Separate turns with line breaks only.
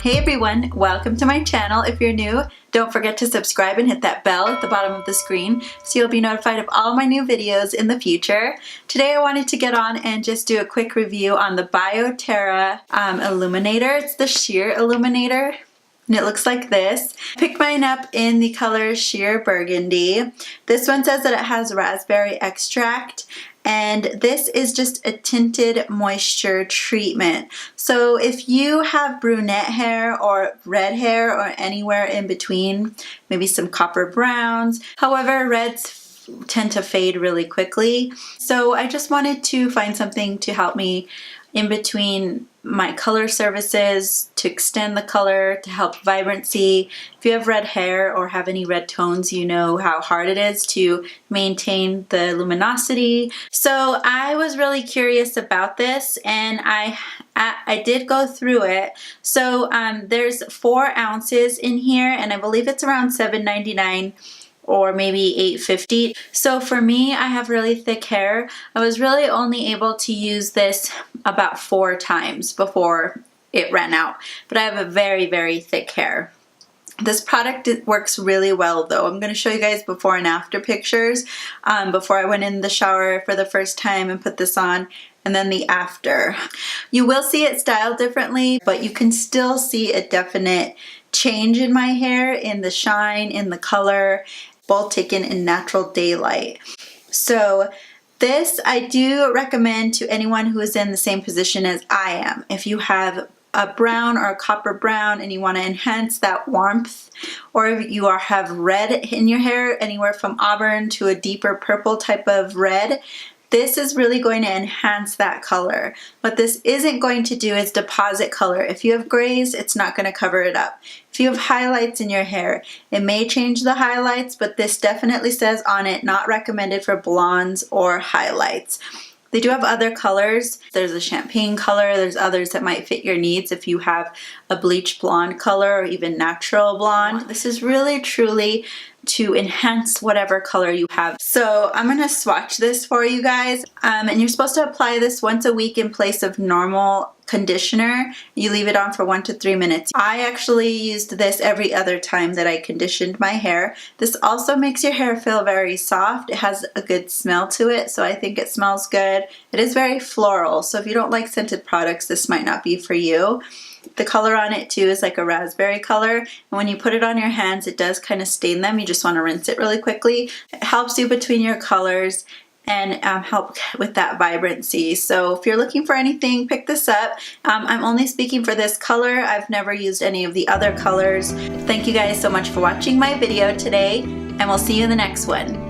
Hey everyone, welcome to my channel. If you're new, don't forget to subscribe and hit that bell at the bottom of the screen so you'll be notified of all my new videos in the future. Today I wanted to get on and just do a quick review on the BioTerra illuminator. It's the sheer illuminator. And it looks like this. I picked mine up in the color Sheer Burgundy. This one says that it has raspberry extract, and this is just a tinted moisture treatment. So if you have brunette hair or red hair or anywhere in between, maybe some copper browns, however, reds tend to fade really quickly. So I just wanted to find something to help me in between my color services, to extend the color, to help vibrancy. If you have red hair or have any red tones, you know how hard it is to maintain the luminosity. So I was really curious about this, and I did go through it. So there's 4 ounces in here, and I believe it's around $7.99 or maybe $8.50. So for me, I have really thick hair. I was really only able to use this about 4 times before it ran out, but I have a very, very thick hair. This product works really well though. I'm going to show you guys before and after pictures before I went in the shower for the first time and put this on, and then the after. You will see it styled differently, but you can still see a definite change in my hair, in the shine, in the color, both taken in natural daylight. So this I do recommend to anyone who is in the same position as I am. If you have a brown or a copper brown and you want to enhance that warmth, or if you have red in your hair, anywhere from auburn to a deeper purple type of red, this is really going to enhance that color. What this isn't going to do is deposit color. If you have grays, it's not going to cover it up. If you have highlights in your hair, it may change the highlights, but this definitely says on it, not recommended for blondes or highlights. They do have other colors. There's a champagne color. There's others that might fit your needs if you have a bleach blonde color or even natural blonde. This is really truly to enhance whatever color you have. So I'm gonna swatch this for you guys. And you're supposed to apply this once a week in place of normal conditioner. You leave it on for 1 to 3 minutes. I actually used this every other time that I conditioned my hair. This also makes your hair feel very soft. It has a good smell to it, so I think it smells good. It is very floral, so if you don't like scented products, this might not be for you. The color on it too is like a raspberry color, and when you put it on your hands, it does kind of stain them. You just want to rinse it really quickly. It helps you between your colors and help with that vibrancy. So if you're looking for anything, pick this up. I'm only speaking for this color. I've never used any of the other colors. Thank you guys so much for watching my video today, and we'll see you in the next one.